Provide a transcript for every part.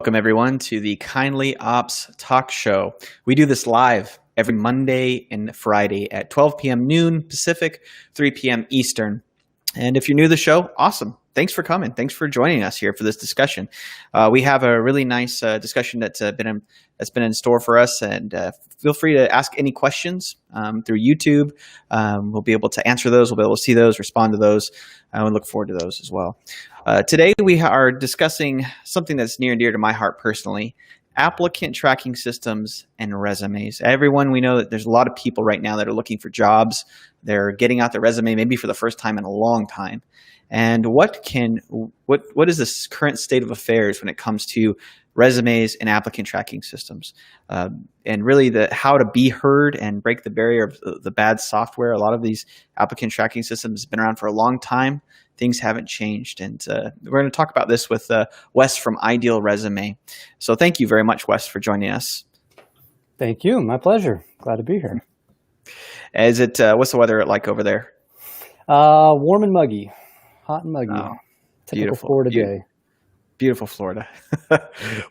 Welcome, everyone, to the Kindly Ops Talk Show. We do this live every Monday and Friday at 12 p.m. noon Pacific, 3 p.m. Eastern. And if you're new to the show, awesome. Thanks for coming. Thanks for joining us here for this discussion. We have a really nice discussion that's been in store for us, and feel free to ask any questions through YouTube. We'll be able to answer those. We'll be able to see those, respond to those, and we look forward to those as well. Today, we are discussing something that's near and dear to my heart personally: applicant tracking systems and resumes. Everyone, we know that there's a lot of people right now that are looking for jobs. They're getting out their resume maybe for the first time in a long time. And what is this current state of affairs when it comes to resumes and applicant tracking systems? And really how to be heard and break the barrier of the bad software. A lot of these applicant tracking systems have been around for a long time. Things haven't changed. And we're going to talk about this with Wes from Ideal Resume. So thank you very much, Wes, for joining us. Thank you. My pleasure. Glad to be here. What's the weather like over there? Warm and muggy. Hot and muggy. Oh, typical Florida day. Beautiful Florida.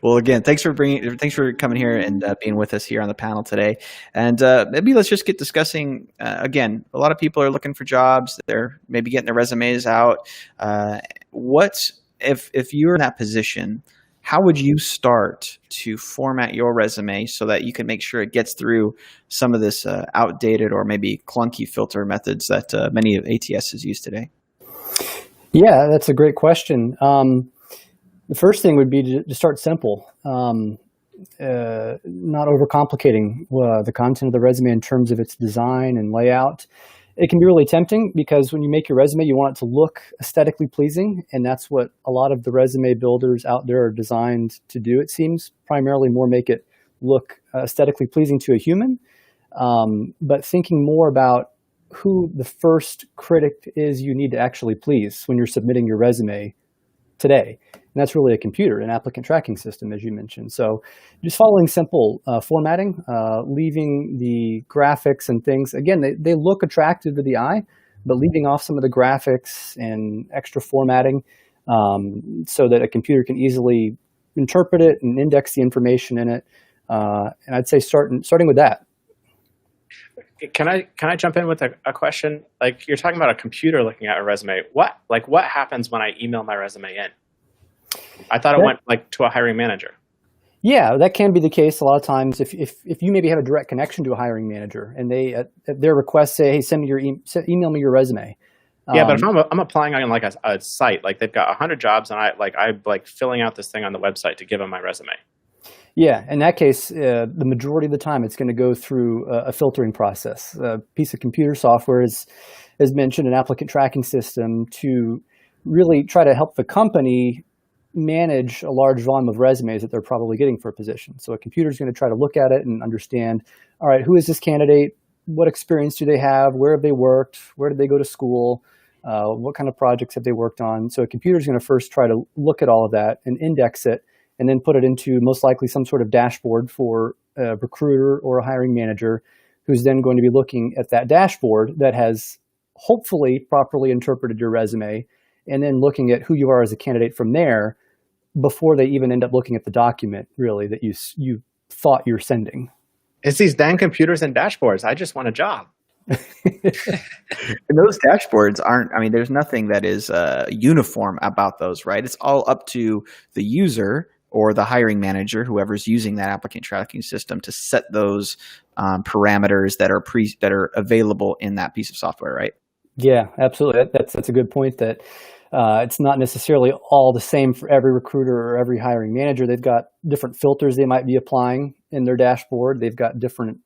Well, again, thanks for coming here and being with us here on the panel today. And maybe let's just get discussing, again, a lot of people are looking for jobs. They're maybe getting their resumes out. If you're in that position, how would you start to format your resume so that you can make sure it gets through some of this outdated or maybe clunky filter methods that many of ATSs use today? Yeah, that's a great question. The first thing would be to start simple, not overcomplicating the content of the resume in terms of its design and layout. It can be really tempting because when you make your resume, you want it to look aesthetically pleasing, and that's what a lot of the resume builders out there are designed to do, it seems. Primarily more make it look aesthetically pleasing to a human, but thinking more about who the first critic is you need to actually please when you're submitting your resume today. And that's really a computer, an applicant tracking system, as you mentioned. So just following simple formatting, leaving the graphics and things. Again, they look attractive to the eye, but leaving off some of the graphics and extra formatting so that a computer can easily interpret it and index the information in it. And I'd say starting with that. Can I jump in with a question? Like, you're talking about a computer looking at a resume. What happens when I email my resume in? I thought it went to a hiring manager. Yeah, that can be the case a lot of times. If you maybe have a direct connection to a hiring manager and they at their request say, hey, email me your resume. Yeah, but if I'm applying on like a site, like they've got 100 jobs and I'm filling out this thing on the website to give them my resume. Yeah, in that case, the majority of the time it's going to go through a filtering process. A piece of computer software is, as mentioned, an applicant tracking system to really try to help the company manage a large volume of resumes that they're probably getting for a position. So a computer is going to try to look at it and understand, all right, who is this candidate? What experience do they have? Where have they worked? Where did they go to school? What kind of projects have they worked on? So a computer is going to first try to look at all of that and index it, and then put it into most likely some sort of dashboard for a recruiter or a hiring manager, who's then going to be looking at that dashboard that has hopefully properly interpreted your resume, and then looking at who you are as a candidate from there before they even end up looking at the document, really, that you thought you're sending. It's these dang computers and dashboards. I just want a job. And those dashboards there's nothing that is uniform about those, right? It's all up to the user or the hiring manager, whoever's using that applicant tracking system, to set those parameters that are available in that piece of software, right? Yeah, absolutely. That's a good point, that it's not necessarily all the same for every recruiter or every hiring manager. They've got different filters they might be applying in their dashboard. They've got different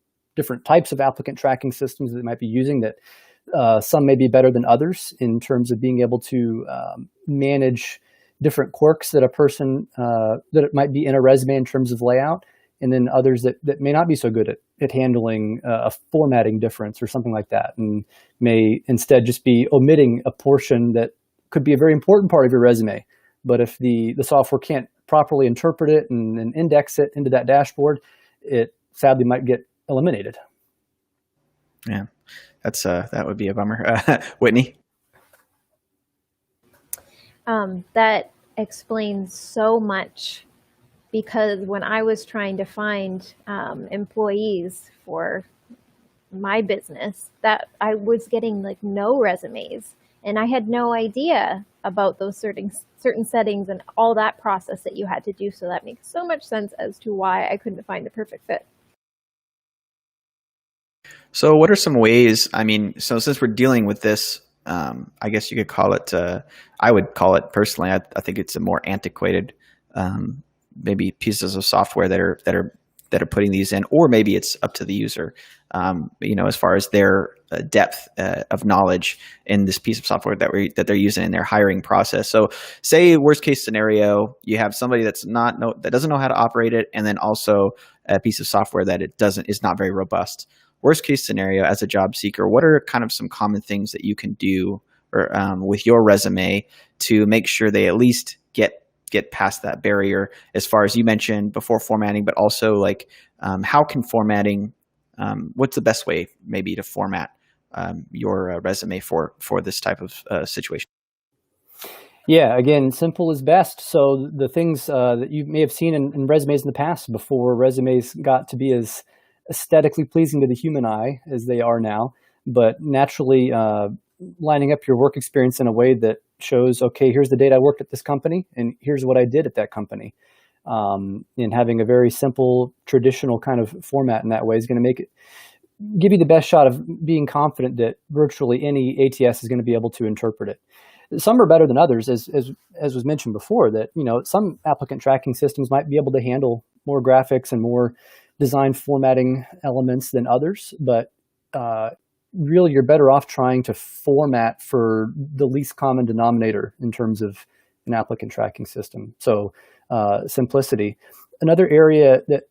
types of applicant tracking systems that they might be using, that some may be better than others in terms of being able to manage different quirks that a person that it might be in a resume in terms of layout, and then others that may not be so good at handling a formatting difference or something like that, and may instead just be omitting a portion that could be a very important part of your resume. But if the software can't properly interpret it and index it into that dashboard, it sadly might get eliminated. Yeah, that would be a bummer. Whitney? That explains so much because when I was trying to find employees for my business, that I was getting like no resumes, and I had no idea about those certain settings and all that process that you had to do. So that makes so much sense as to why I couldn't find the perfect fit. So what are some ways, I mean, so since we're dealing with this, I guess you could call it, I would call it personally, I think it's a more antiquated, maybe pieces of software that are putting these in, or maybe it's up to the user, as far as their depth of knowledge in this piece of software that they're using in their hiring process. So say worst case scenario, you have somebody that doesn't know how to operate it, and then also a piece of software that is not very robust. Worst case scenario, as a job seeker, what are kind of some common things that you can do or with your resume to make sure they at least get past that barrier, as far as you mentioned before formatting, but also like how can formatting, what's the best way maybe to format your resume for this type of situation? Yeah, again, simple is best. So the things that you may have seen in resumes in the past, before resumes got to be as aesthetically pleasing to the human eye as they are now, but naturally lining up your work experience in a way that shows, okay, here's the date I worked at this company, and here's what I did at that company. And having a very simple, traditional kind of format in that way is going to give you the best shot of being confident that virtually any ATS is going to be able to interpret it. Some are better than others, as was mentioned before, that some applicant tracking systems might be able to handle more graphics and more design formatting elements than others, but really you're better off trying to format for the least common denominator in terms of an applicant tracking system. So simplicity. Another area that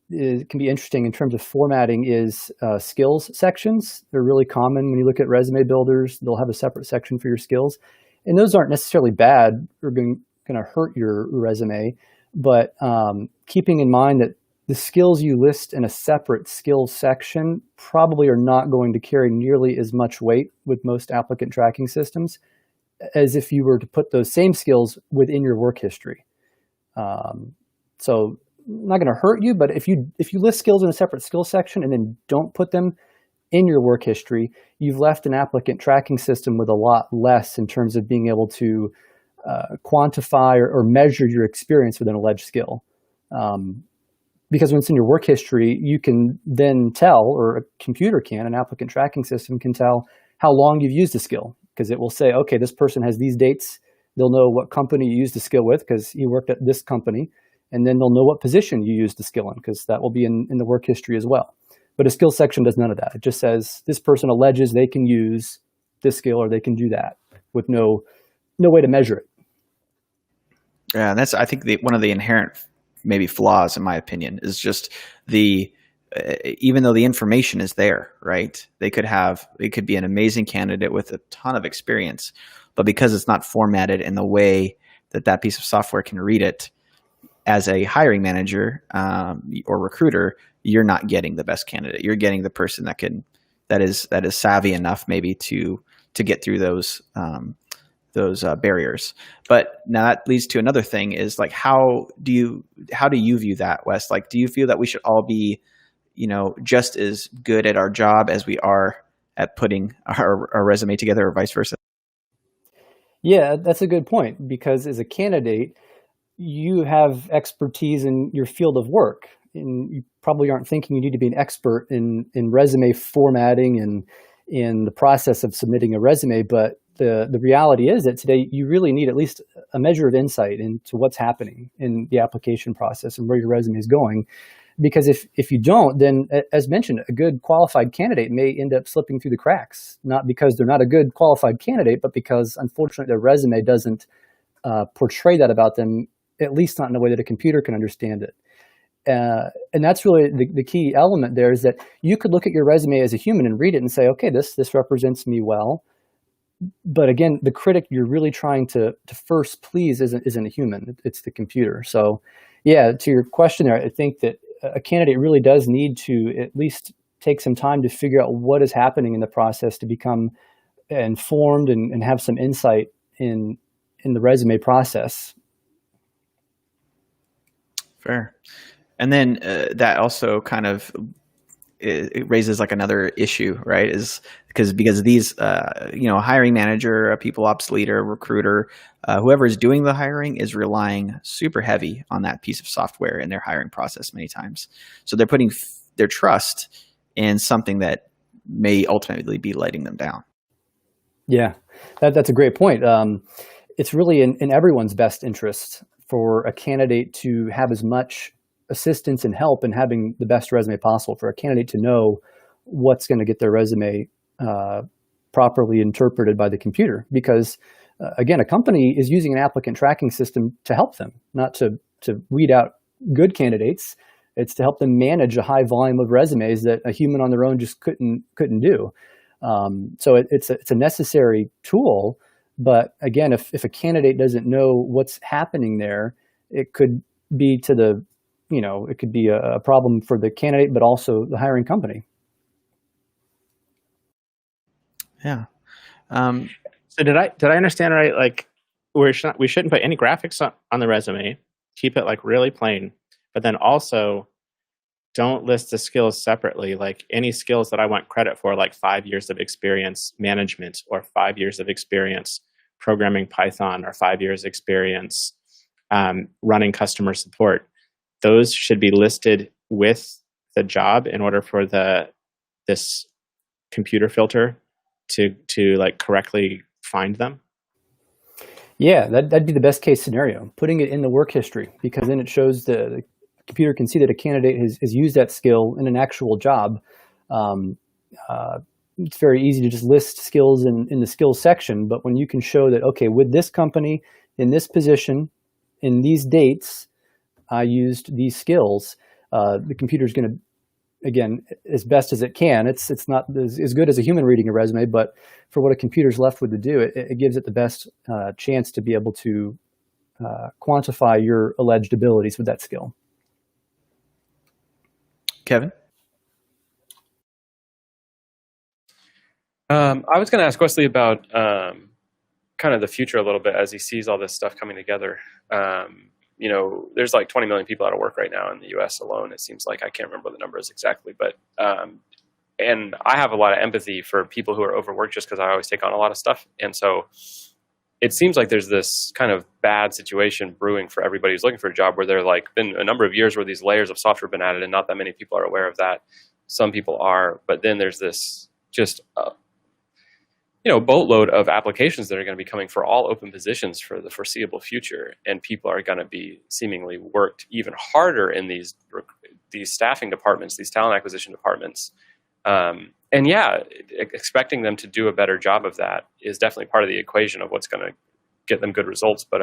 can be interesting in terms of formatting is skills sections. They're really common when you look at resume builders. They'll have a separate section for your skills, and those aren't necessarily bad or going to hurt your resume, but keeping in mind that the skills you list in a separate skills section probably are not going to carry nearly as much weight with most applicant tracking systems as if you were to put those same skills within your work history. So not going to hurt you, but if you list skills in a separate skills section and then don't put them in your work history, you've left an applicant tracking system with a lot less in terms of being able to quantify or measure your experience with an alleged skill. Because when it's in your work history, you can then tell, or a computer can, an applicant tracking system can tell how long you've used the skill, because it will say, okay, this person has these dates. They'll know what company you used the skill with because he worked at this company, and then they'll know what position you used the skill in because that will be in the work history as well. But a skill section does none of that. It just says this person alleges they can use this skill or they can do that with no way to measure it. Yeah, and that's, I think, one of the inherent maybe flaws, in my opinion, is just even though the information is there, right? It could be an amazing candidate with a ton of experience, but because it's not formatted in the way that piece of software can read it, as a hiring manager or recruiter, you're not getting the best candidate. You're getting the person that is savvy enough maybe to get through those barriers. But now that leads to another thing, is like, how do you view that, Wes? Like, do you feel that we should all be, just as good at our job as we are at putting our resume together, or vice versa? Yeah, that's a good point, because as a candidate, you have expertise in your field of work, and you probably aren't thinking you need to be an expert in resume formatting and in the process of submitting a resume. But the reality is that today you really need at least a measure of insight into what's happening in the application process and where your resume is going. Because if you don't, then, as mentioned, a good qualified candidate may end up slipping through the cracks, not because they're not a good qualified candidate, but because, unfortunately, their resume doesn't portray that about them, at least not in a way that a computer can understand it. And that's really the key element there, is that you could look at your resume as a human and read it and say, okay, this represents me well. But again, the critic you're really trying to first please isn't a human, it's the computer. So yeah, to your question there, I think that a candidate really does need to at least take some time to figure out what is happening in the process to become informed and have some insight in the resume process. Fair. And then that also kind of it raises like another issue, right? Is because these hiring manager, a people ops leader, recruiter, whoever is doing the hiring is relying super heavy on that piece of software in their hiring process many times. So they're putting their trust in something that may ultimately be letting them down. Yeah, that's a great point. It's really in everyone's best interest for a candidate to have as much assistance and help in having the best resume possible, for a candidate to know what's going to get their resume properly interpreted by the computer. Because again, a company is using an applicant tracking system to help them, not to weed out good candidates. It's to help them manage a high volume of resumes that a human on their own just couldn't do. So it's a necessary tool. But again, if a candidate doesn't know what's happening there, it could be it could be a problem for the candidate, but also the hiring company. Yeah. So did I understand right? Like we shouldn't put any graphics on the resume. Keep it like really plain, but then also don't list the skills separately. Like any skills that I want credit for, like 5 years of experience management, or 5 years of experience programming Python, or 5 years experience running customer support. Those should be listed with the job in order for this computer filter to like correctly find them. Yeah, that'd be the best case scenario, putting it in the work history, because then it shows the computer can see that a candidate has used that skill in an actual job. It's very easy to just list skills in the skills section, but when you can show that, okay, with this company, in this position, in these dates, I used these skills, the computer's going to, again, as best as it can, it's not as good as a human reading a resume, but for what a computer's left with to do, it gives it the best chance to be able to quantify your alleged abilities with that skill. Kevin? I was going to ask Wesley about kind of the future a little bit as he sees all this stuff coming together. There's like 20 million people out of work right now in the U.S. alone. It seems like, I can't remember the numbers exactly, but and I have a lot of empathy for people who are overworked just because I always take on a lot of stuff. And so it seems like there's this kind of bad situation brewing for everybody who's looking for a job, where there like been a number of years where these layers of software have been added and not that many people are aware of that. Some people are, but then there's this just boatload of applications that are going to be coming for all open positions for the foreseeable future, and people are going to be seemingly worked even harder in these staffing departments, these talent acquisition departments. And yeah, expecting them to do a better job of that is definitely part of the equation of what's going to get them good results. But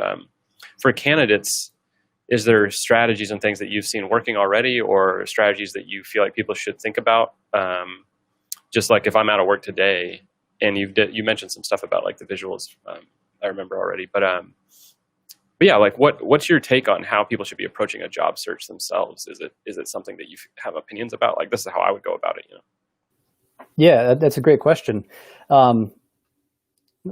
for candidates, is there strategies and things that you've seen working already, or strategies that you feel like people should think about? Just like if I'm out of work today, and you mentioned some stuff about like the visuals, I remember already, but yeah, like what's your take on how people should be approaching a job search themselves? Is it something that you have opinions about? Like, this is how I would go about it, Yeah, that's a great question.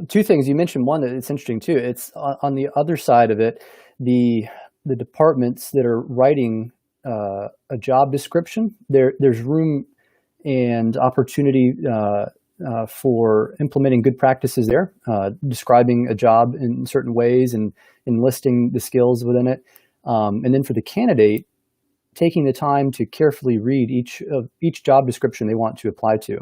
Two things. You mentioned one that it's interesting too. It's on the other side of it, the departments that are writing a job description, there's room and opportunity for implementing good practices there, describing a job in certain ways and enlisting the skills within it. And then for the candidate, taking the time to carefully read each job description they want to apply to.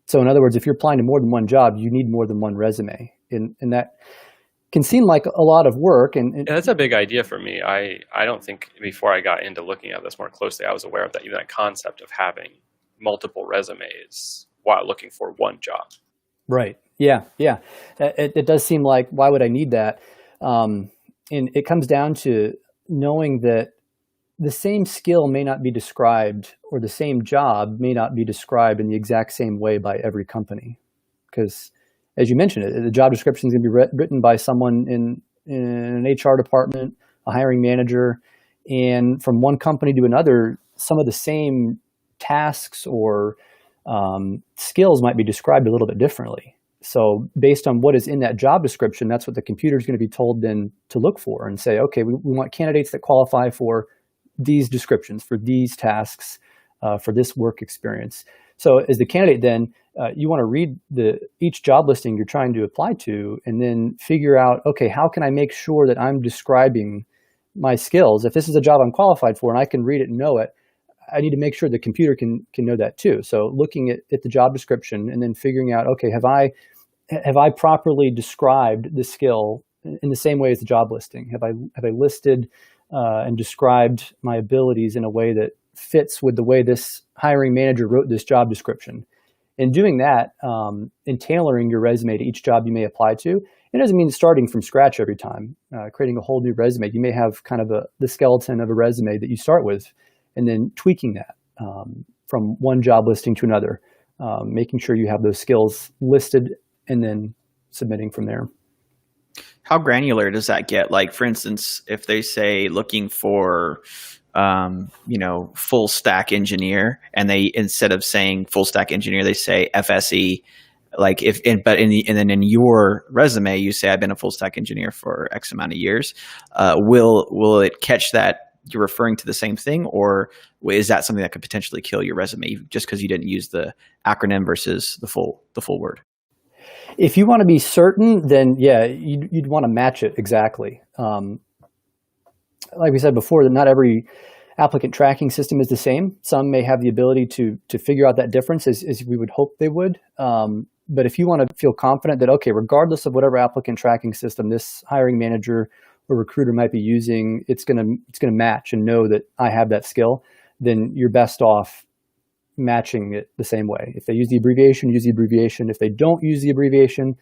So in other words, if you're applying to more than one job, you need more than one resume. And that can seem like a lot of work. And yeah, that's a big idea for me. I don't think before I got into looking at this more closely, I was aware of that, even that concept of having multiple resumes while looking for one job. Right. Yeah. It does seem like, why would I need that? And it comes down to knowing that the same skill may not be described, or the same job may not be described in the exact same way by every company. Because as you mentioned, the job description is going to be written by someone in an HR department, a hiring manager, and from one company to another, some of the same tasks or skills might be described a little bit differently. So based on what is in that job description, that's what the computer is going to be told then to look for and say, okay, we want candidates that qualify for these descriptions, for these tasks, for this work experience. So as the candidate then, you want to read each job listing you're trying to apply to and then figure out, okay, how can I make sure that I'm describing my skills? If this is a job I'm qualified for and I can read it and know it, I need to make sure the computer can know that too. So looking at the job description and then figuring out, okay, have I properly described the skill in the same way as the job listing? Have I listed and described my abilities in a way that fits with the way this hiring manager wrote this job description? And doing that and tailoring your resume to each job you may apply to, it doesn't mean starting from scratch every time, creating a whole new resume. You may have kind of the skeleton of a resume that you start with, and then tweaking that from one job listing to another, making sure you have those skills listed and then submitting from there. How granular does that get? Like, for instance, if they say looking for, full stack engineer, and they, instead of saying full stack engineer, they say FSE. Like and then in your resume, you say I've been a full stack engineer for X amount of years. Will it catch that you're referring to the same thing, or is that something that could potentially kill your resume just because you didn't use the acronym versus the full word? If you want to be certain, then yeah, you'd want to match it exactly. Like we said before, that not every applicant tracking system is the same. Some may have the ability to figure out that difference as we would hope they would. But if you want to feel confident that, okay, regardless of whatever applicant tracking system this hiring manager or recruiter might be using, it's gonna match and know that I have that skill, then you're best off matching it the same way. If they use the abbreviation, use the abbreviation. If they don't use the abbreviation,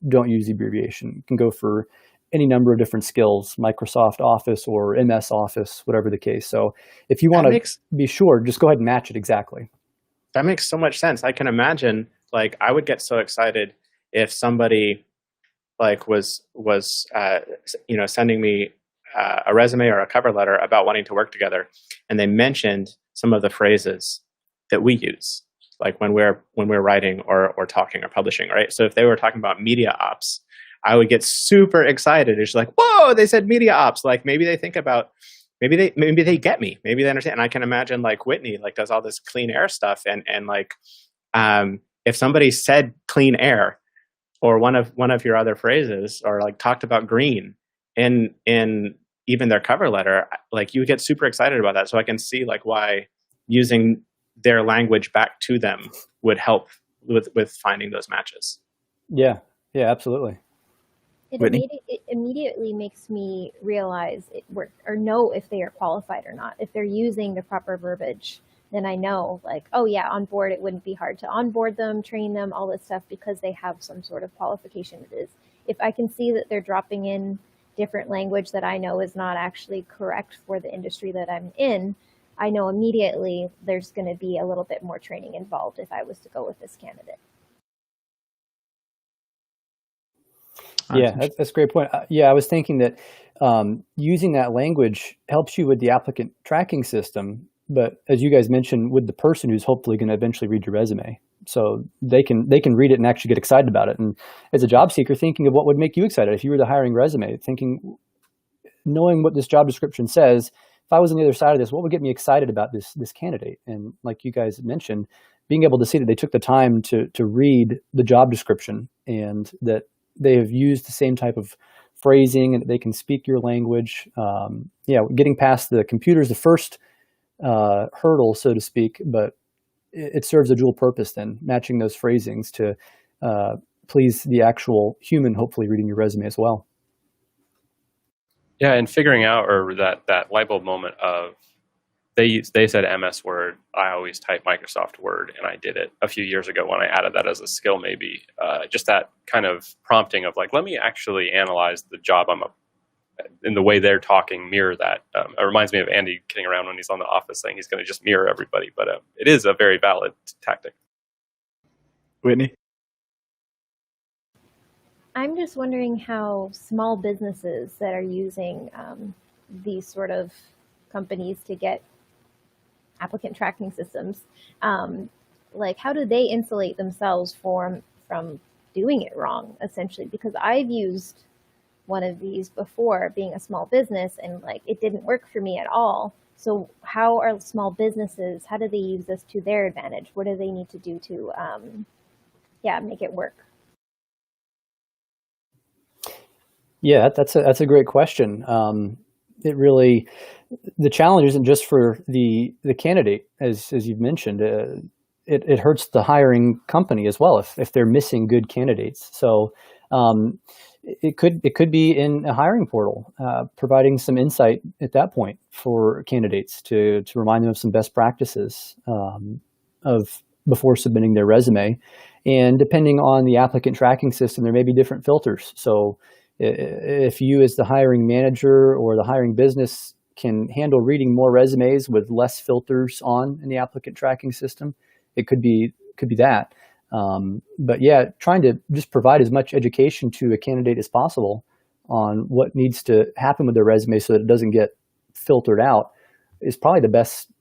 don't use the abbreviation. You can go for any number of different skills, Microsoft Office or MS Office, whatever the case. So if you want to be sure, just go ahead and match it exactly. That makes so much sense. I can imagine, like, I would get so excited if somebody like was sending me a resume or a cover letter about wanting to work together, and they mentioned some of the phrases that we use, like when we're writing or talking or publishing, right? So if they were talking about media ops, I would get super excited. It's like, whoa, they said media ops. Like maybe they think about, maybe they get me, maybe they understand. And I can imagine like Whitney like does all this clean air stuff, and like if somebody said clean air or one of your other phrases, or like talked about green in even their cover letter, like you get super excited about that. So I can see like why using their language back to them would help with finding those matches. Yeah, absolutely. It immediately makes me realize or know if they are qualified or not. If they're using the proper verbiage, then I know, like, oh yeah, on board, it wouldn't be hard to onboard them, train them, all this stuff, because they have some sort of qualification. It is. If I can see that they're dropping in different language that I know is not actually correct for the industry that I'm in, I know immediately there's going to be a little bit more training involved if I was to go with this candidate. Yeah, that's a great point. I was thinking that using that language helps you with the applicant tracking system, but as you guys mentioned, with the person who's hopefully going to eventually read your resume, so they can read it and actually get excited about it. And as a job seeker, thinking of what would make you excited if you were the hiring resume, knowing what this job description says. If I was on the other side of this, what would get me excited about this candidate? And like you guys mentioned, being able to see that they took the time to read the job description and that they have used the same type of phrasing and they can speak your language. Getting past the computer is the first hurdle, so to speak, but it serves a dual purpose then, matching those phrasings to please the actual human, hopefully reading your resume as well. Yeah, and figuring out, or that light bulb moment of they said MS Word, I always type Microsoft Word, and I did it a few years ago when I added that as a skill. Maybe just that kind of prompting of like, let me actually analyze the job in the way they're talking, mirror that. It reminds me of Andy kidding around when he's on The Office saying he's going to just mirror everybody, but it is a very valid tactic. Whitney? I'm just wondering how small businesses that are using these sort of companies to get applicant tracking systems, like how do they insulate themselves from doing it wrong, essentially, because I've used one of these before, being a small business, and like it didn't work for me at all. So how are small businesses, how do they use this to their advantage? What do they need to do to make it work? Yeah, that's a great question. It really, the challenge isn't just for the candidate, as you've mentioned. It hurts the hiring company as well if they're missing good candidates. So it could be in a hiring portal, providing some insight at that point for candidates to remind them of some best practices of before submitting their resume. And depending on the applicant tracking system, there may be different filters. So if you as the hiring manager or the hiring business can handle reading more resumes with less filters on in the applicant tracking system, it could be that. But yeah, trying to just provide as much education to a candidate as possible on what needs to happen with their resume so that it doesn't get filtered out is probably the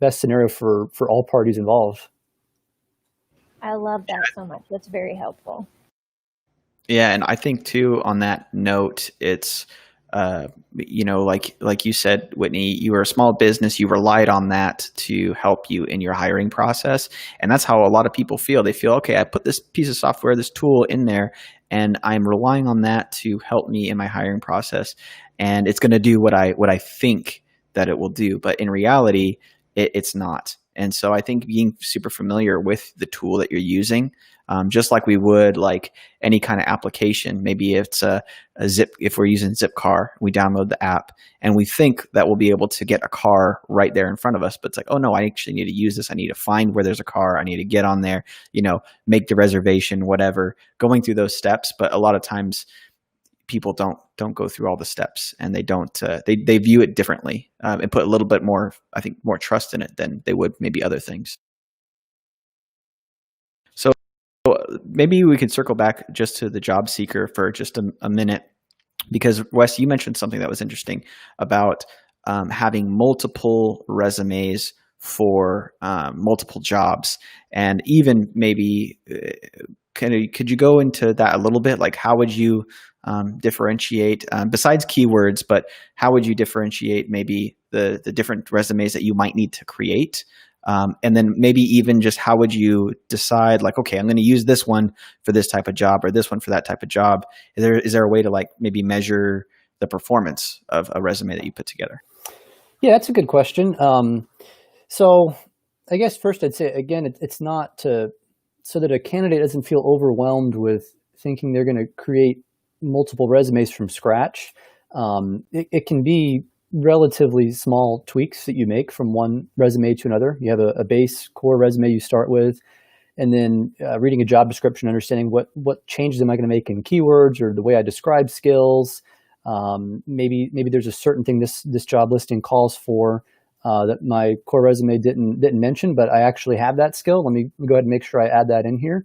best scenario for all parties involved. I love that so much. That's very helpful. Yeah, and I think too, on that note, it's like you said, Whitney, you were a small business, you relied on that to help you in your hiring process. And that's how a lot of people feel. They feel, okay, I put this piece of software, this tool in there, and I'm relying on that to help me in my hiring process. And it's going to do what I think that it will do. But in reality, it's not. And so I think being super familiar with the tool that you're using, just like we would like any kind of application, maybe it's a zip, if we're using Zipcar, we download the app and we think that we'll be able to get a car right there in front of us. But it's like, oh no, I actually need to use this. I need to find where there's a car. I need to get on there, make the reservation, whatever, going through those steps. But a lot of times people don't go through all the steps, and they don't they view it differently and put a little bit more, I think, more trust in it than they would maybe other things. So maybe we could circle back just to the job seeker for just a minute, because Wes, you mentioned something that was interesting about having multiple resumes for multiple jobs, and even maybe could you go into that a little bit? Like, how would you differentiate besides keywords, but how would you differentiate maybe the different resumes that you might need to create? And then maybe even just how would you decide, like, okay, I'm going to use this one for this type of job or this one for that type of job? Is there a way to like maybe measure the performance of a resume that you put together? Yeah, that's a good question. So I guess first I'd say, again, it's not so that a candidate doesn't feel overwhelmed with thinking they're going to create multiple resumes from scratch. It can be relatively small tweaks that you make from one resume to another. You have a base core resume you start with, and then reading a job description, understanding what changes am I going to make in keywords or the way I describe skills. Maybe there's a certain thing this job listing calls for that my core resume didn't mention, but I actually have that skill. Let me go ahead and make sure I add that in here.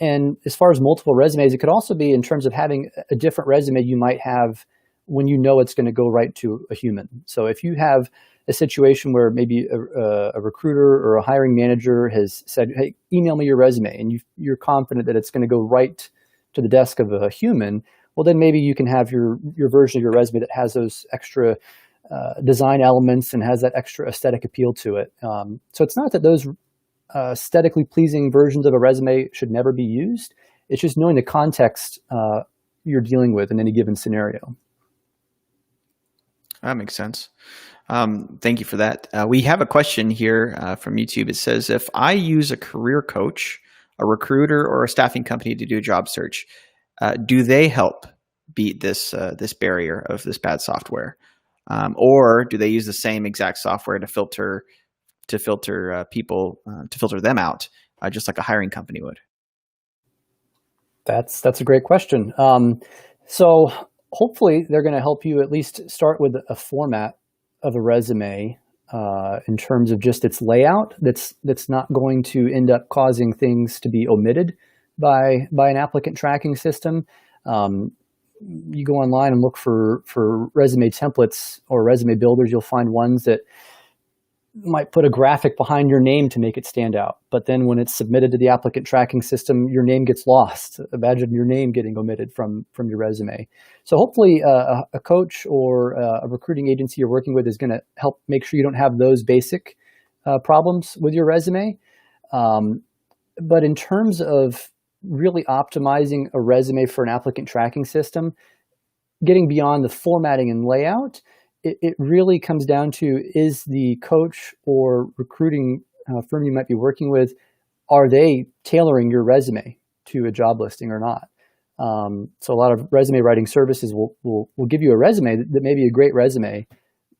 And as far as multiple resumes, it could also be in terms of having a different resume you might have when you know it's going to go right to a human. So if you have a situation where maybe a recruiter or a hiring manager has said, hey, email me your resume, and you're confident that it's going to go right to the desk of a human, well, then maybe you can have your version of your resume that has those extra design elements and has that extra aesthetic appeal to it. So it's not that those aesthetically pleasing versions of a resume should never be used. It's just knowing the context you're dealing with in any given scenario. That makes sense. Thank you for that. We have a question here from YouTube. It says, if I use a career coach, a recruiter, or a staffing company to do a job search, do they help beat this barrier of this bad software? Or do they use the same exact software to filter people, to filter them out, just like a hiring company would? That's a great question. So hopefully they're going to help you at least start with a format of a resume in terms of just its layout. That's not going to end up causing things to be omitted by an applicant tracking system. You go online and look for resume templates or resume builders. You'll find ones that might put a graphic behind your name to make it stand out. But then when it's submitted to the applicant tracking system, your name gets lost. Imagine your name getting omitted from your resume. So hopefully a coach or a recruiting agency you're working with is going to help make sure you don't have those basic problems with your resume. But in terms of really optimizing a resume for an applicant tracking system, getting beyond the formatting and layout, it really comes down to, is the coach or recruiting firm you might be working with, are they tailoring your resume to a job listing or not? So a lot of resume writing services will give you a resume that may be a great resume.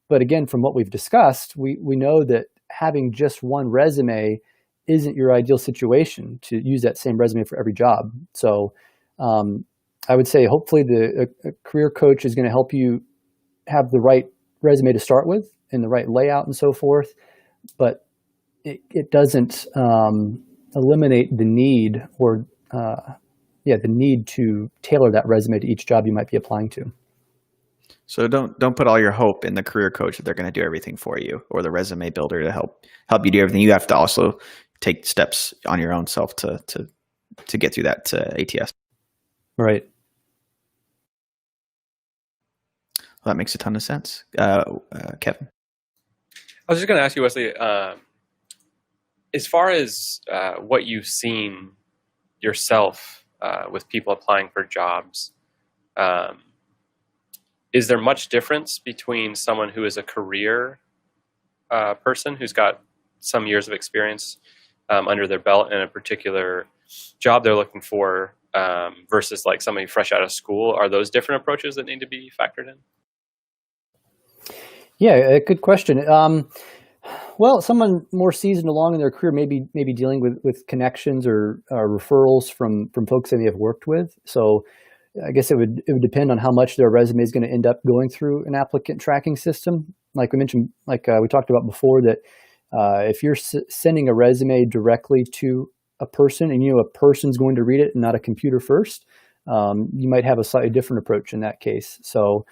But again, from what we've discussed, we know that having just one resume isn't your ideal situation to use that same resume for every job. So I would say hopefully a career coach is going to help you have the right resume to start with and the right layout and so forth, but it doesn't eliminate the need or the need to tailor that resume to each job you might be applying to. So don't put all your hope in the career coach that they're going to do everything for you, or the resume builder to help you do everything. You have to also take steps on your own self to get through that ATS. Right. Well, that makes a ton of sense. Kevin? I was just going to ask you, Wesley, as far as what you've seen yourself with people applying for jobs, is there much difference between someone who is a career person who's got some years of experience under their belt in a particular job they're looking for versus like somebody fresh out of school? Are those different approaches that need to be factored in? Yeah, good question. Well, someone more seasoned along in their career may be dealing with connections or referrals from folks they may have worked with. So I guess it would depend on how much their resume is going to end up going through an applicant tracking system. Like we mentioned, we talked about before, that if you're sending a resume directly to a person and a person's going to read it and not a computer first, you might have a slightly different approach in that case. So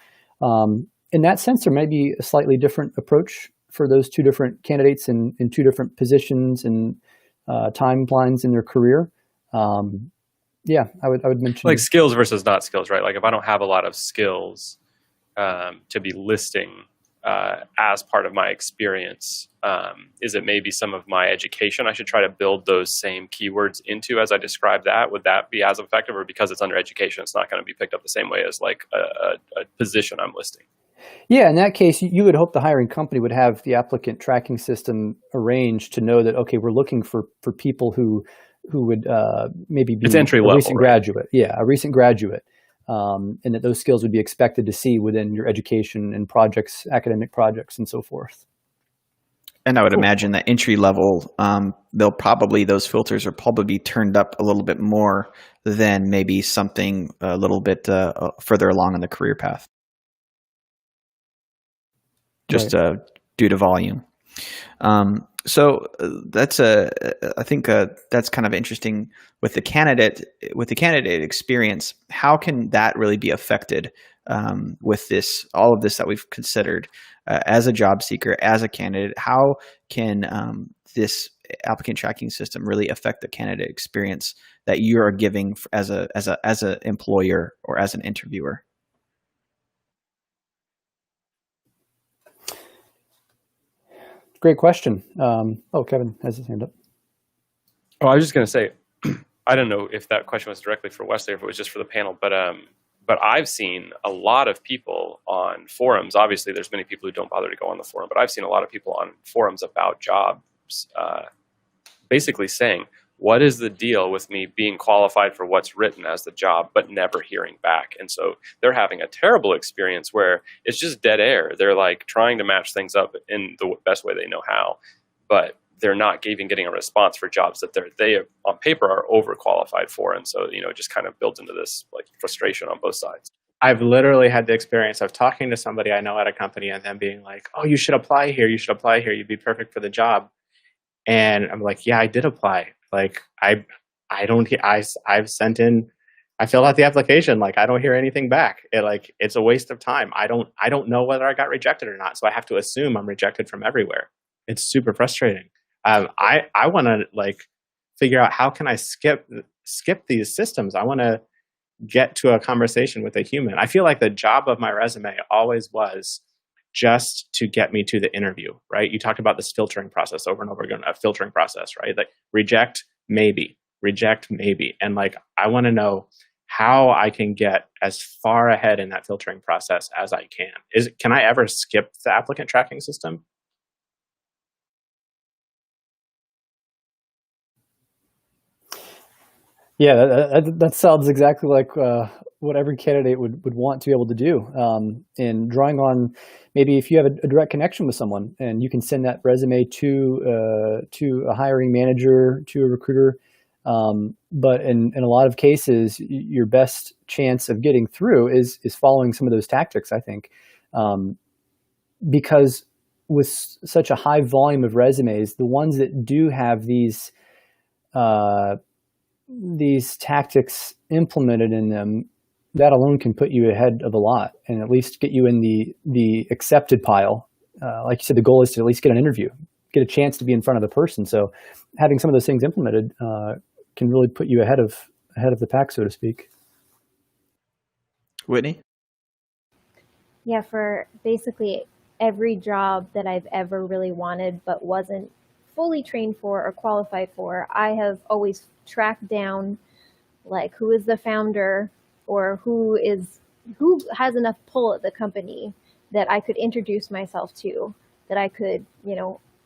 in that sense, there may be a slightly different approach for those two different candidates in two different positions and timelines in their career. Yeah, I would mention like skills versus not skills, right? Like if I don't have a lot of skills to be listing as part of my experience, is it maybe some of my education I should try to build those same keywords into as I describe that? Would that be as effective, or because it's under education, it's not going to be picked up the same way as like a position I'm listing? Yeah, in that case, you would hope the hiring company would have the applicant tracking system arranged to know that, okay, we're looking for people who would maybe be it's entry a level, recent graduate. Yeah, a recent graduate. And that those skills would be expected to see within your education and projects, academic projects, and so forth. And I would imagine that entry level, those filters will probably be turned up a little bit more than maybe something a little bit further along in the career path. Just Right. Due to volume. So I think that's kind of interesting with the candidate experience. How can that really be affected with all of this that we've considered as a job seeker, as a candidate? How can this applicant tracking system really affect the candidate experience that you are giving as a employer or as an interviewer? Great question. Kevin has his hand up. Oh, I was just going to say, I don't know if that question was directly for Wesley or if it was just for the panel, but I've seen a lot of people on forums. Obviously, there's many people who don't bother to go on the forum, but I've seen a lot of people on forums about jobs basically saying, what is the deal with me being qualified for what's written as the job, but never hearing back? And so they're having a terrible experience where it's just dead air. They're like trying to match things up in the best way they know how, but they're not getting a response for jobs that they on paper are overqualified for. And so, it just kind of builds into this like frustration on both sides. I've literally had the experience of talking to somebody I know at a company and them being like, oh, you should apply here. You should apply here. You'd be perfect for the job. And I'm like, yeah, I did apply. Like I've sent in, I filled out the application. Like I don't hear anything back. It's a waste of time. I don't know whether I got rejected or not. So I have to assume I'm rejected from everywhere. It's super frustrating. I want to like figure out how can I skip these systems. I want to get to a conversation with a human. I feel like the job of my resume always was just to get me to the interview, right? You talked about this filtering process over and over again, a filtering process, right? Like reject, maybe, reject, maybe. And like, I want to know how I can get as far ahead in that filtering process as I can. Can I ever skip the applicant tracking system? Yeah, that sounds exactly like what every candidate would want to be able to do. And drawing on maybe if you have a direct connection with someone and you can send that resume to a hiring manager, to a recruiter. But in a lot of cases, your best chance of getting through is following some of those tactics, I think. Because with such a high volume of resumes, the ones that do have these tactics implemented in them, that alone can put you ahead of a lot and at least get you in the accepted pile. Like you said, the goal is to at least get an interview, get a chance to be in front of the person. So having some of those things implemented can really put you ahead of the pack, so to speak. Whitney? Yeah, for basically every job that I've ever really wanted but wasn't fully trained for or qualified for, I have always tracked down like who is the founder or who has enough pull at the company that I could introduce myself to, that I could,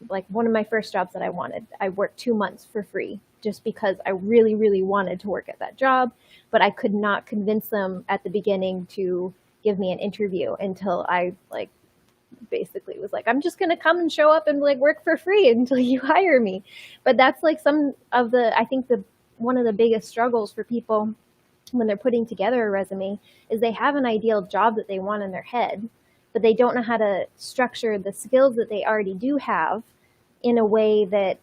like one of my first jobs that I wanted, I worked 2 months for free just because I really, really wanted to work at that job, but I could not convince them at the beginning to give me an interview until I basically was like, I'm just going to come and show up and work for free until you hire me. But that's like I think one of the biggest struggles for people when they're putting together a resume is they have an ideal job that they want in their head, but they don't know how to structure the skills that they already do have in a way that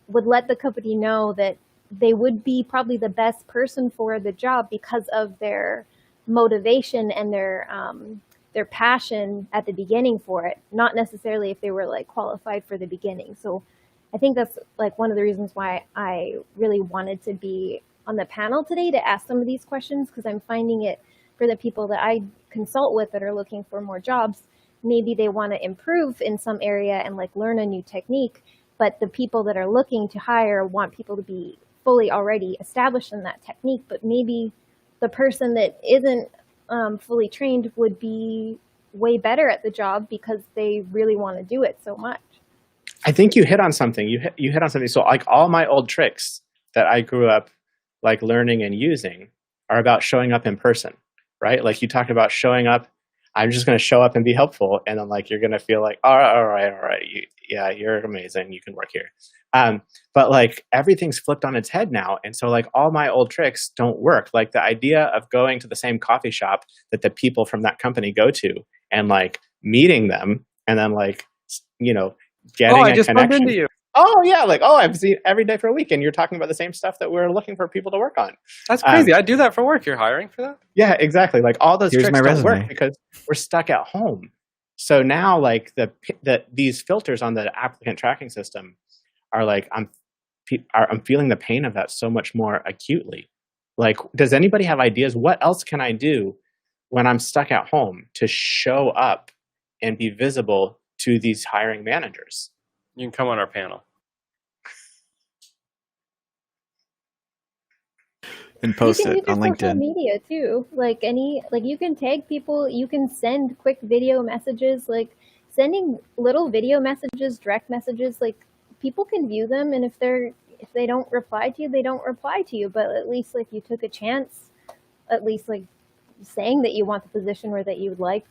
would let the company know that they would be probably the best person for the job because of their motivation and their passion at the beginning for it, not necessarily if they were qualified for the beginning. So I think that's one of the reasons why I really wanted to be on the panel today to ask some of these questions, because I'm finding it for the people that I consult with that are looking for more jobs, maybe they want to improve in some area and learn a new technique, but the people that are looking to hire want people to be fully already established in that technique, but maybe the person that isn't fully trained would be way better at the job because they really want to do it so much. I think you hit on something. You hit on something. So all my old tricks that I grew up learning and using are about showing up in person, right? Like you talked about showing up. I'm just going to show up and be helpful. And then you're going to feel all right. You're amazing. You can work here. But everything's flipped on its head now. And so all my old tricks don't work. Like the idea of going to the same coffee shop that the people from that company go to and meeting them and then getting I just a bumped connection. into you. Oh yeah, I've seen every day for a week and you're talking about the same stuff that we're looking for people to work on. That's crazy. I do that for work. You're hiring for that? Yeah, exactly. All those Here's tricks my don't work resume. because we're stuck at home. So now these filters on the applicant tracking system are I'm feeling the pain of that so much more acutely. Does anybody have ideas? What else can I do when I'm stuck at home to show up and be visible to these hiring managers? You can come on our panel. And post You can it use your on social LinkedIn. media too. You can tag people, you can send quick video messages, sending little video messages, direct messages, people can view them, and if they don't reply to you, they don't reply to you. But at least you took a chance, at least saying that you want the position or that you would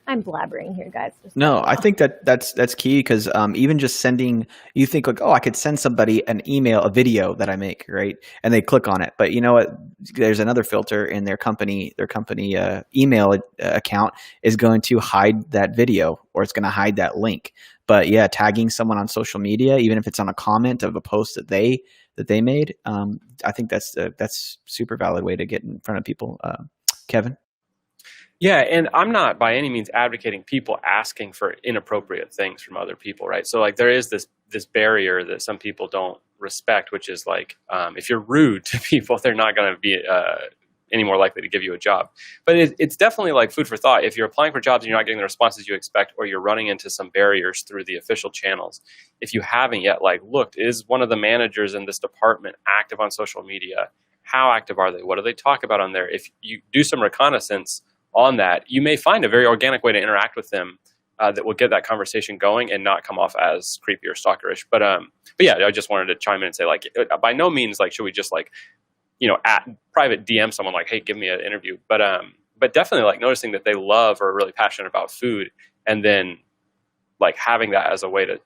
I'm blabbering here, guys. Just No, I think that's key because even just sending, you think I could send somebody an email, a video that I make, right? And they click on it. But you know what? There's another filter in their company email account is going to hide that video or it's going to hide that link. But yeah, tagging someone on social media, even if it's on a comment of a post that they made, I think that's super valid way to get in front of people. Kevin? Yeah, and I'm not by any means advocating people asking for inappropriate things from other people, right? So like there is this barrier that some people don't respect, which is like if you're rude to people, they're not going to be any more likely to give you a job. But it's definitely like food for thought. If you're applying for jobs and you're not getting the responses you expect, or you're running into some barriers through the official channels, if you haven't yet like looked, is one of the managers in this department active on social media? How active are they? What do they talk about on there? If you do some reconnaissance on that, you may find a very organic way to interact with them that will get that conversation going and not come off as creepy or stalkerish. But yeah, I just wanted to chime in and say, like, by no means like should we just like, at private DM someone like, hey, give me an interview. But definitely like noticing that they love or are really passionate about food, and then like having that as a way to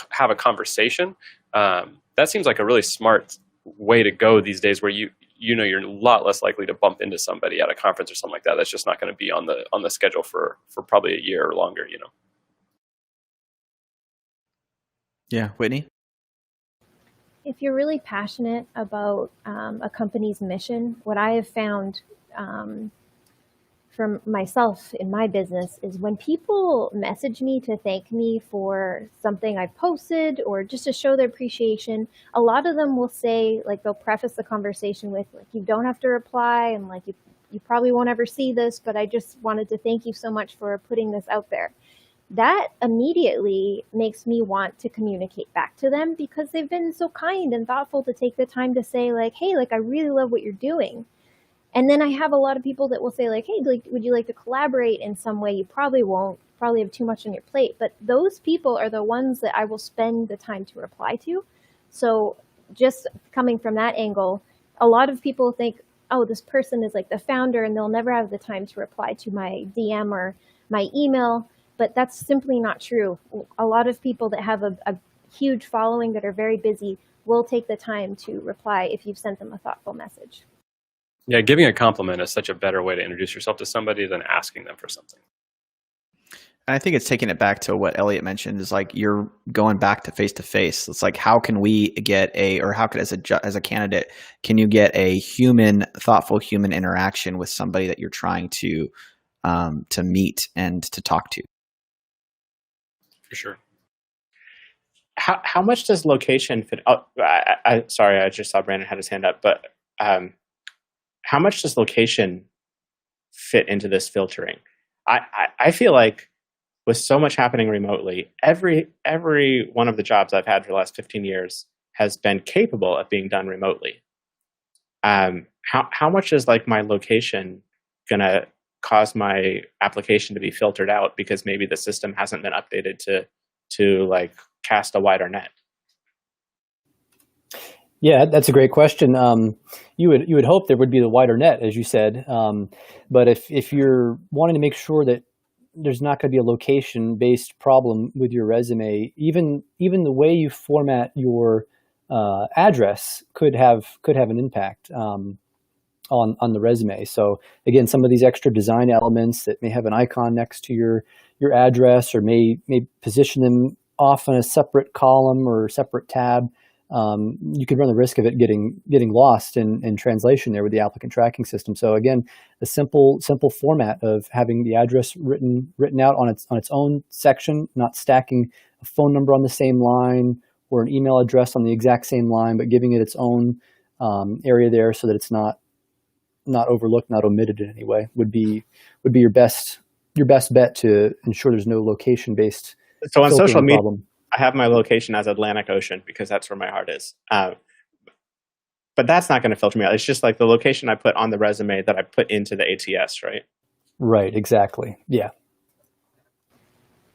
have a conversation. That seems like a really smart way to go these days, where you're a lot less likely to bump into somebody at a conference or something like that. That's just not going to be on the schedule for probably a year or longer, Yeah, Whitney? If you're really passionate about a company's mission, what I have found from myself in my business is when people message me to thank me for something I've posted or just to show their appreciation, a lot of them will say, like, they'll preface the conversation with, like, you don't have to reply, and like you probably won't ever see this, but I just wanted to thank you so much for putting this out there. That immediately makes me want to communicate back to them, because they've been so kind and thoughtful to take the time to say, like, hey, like, I really love what you're doing. And then I have a lot of people that will say, like, hey, like, would you like to collaborate in some way? You probably won't, probably have too much on your plate. But those people are the ones that I will spend the time to reply to. So just coming from that angle, a lot of people think, oh, this person is like the founder and they'll never have the time to reply to my DM or my email. But that's simply not true. A lot of people that have a huge following that are very busy will take the time to reply if you've sent them a thoughtful message. Yeah, giving a compliment is such a better way to introduce yourself to somebody than asking them for something. And I think it's taking it back to what Elliot mentioned, is like you're going back to face. It's like, how can we get how could as a candidate, can you get a thoughtful human interaction with somebody that you're trying to meet and to talk to? For sure. How much does location fit? Oh, sorry, I just saw Brandon had his hand up, but how much does location fit into this filtering? I feel like with so much happening remotely, every one of the jobs I've had for the last 15 years has been capable of being done remotely. How much is like my location gonna cause my application to be filtered out because maybe the system hasn't been updated to like cast a wider net? Yeah, that's a great question. You would hope there would be the wider net, as you said. But if you're wanting to make sure that there's not going to be a location-based problem with your resume, even the way you format your address could have an impact on the resume. So again, some of these extra design elements that may have an icon next to your address, or may position them off in a separate column or separate tab, you could run the risk of it getting lost in translation there with the applicant tracking system. So again, a simple format of having the address written out on its own section, not stacking a phone number on the same line or an email address on the exact same line, but giving it its own area there so that it's not overlooked, not omitted in any way, would be your best bet to ensure there's no location-based. So on social media, problem. I have my location as Atlantic Ocean because that's where my heart is. But that's not going to filter me out. It's just like the location I put on the resume that I put into the ATS, right? Right, exactly. Yeah.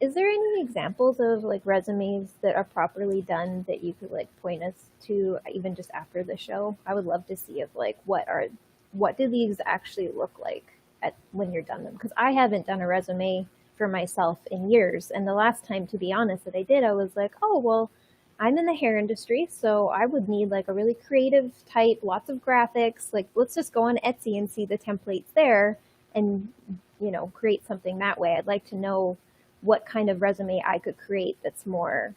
Is there any examples of like resumes that are properly done that you could like point us to, even just after the show? I would love to see if like what do these actually look like when you're done them? Because I haven't done a resume for myself in years, and the last time, to be honest, that I did, I was like, oh well, I'm in the hair industry, so I would need like a really creative type, lots of graphics. Like, let's just go on Etsy and see the templates there, and create something that way. I'd like to know what kind of resume I could create that's more,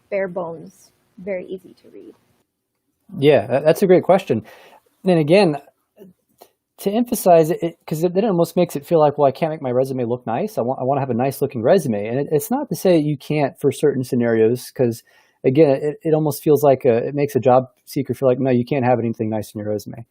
bare bones, very easy to read. Yeah, that's a great question. And again, to emphasize it, because then it almost makes it feel like, well, I can't make my resume look nice. I want to have a nice looking resume, and it's not to say you can't for certain scenarios, because again, it almost feels like it makes a job seeker feel like, no, you can't have anything nice in your resume.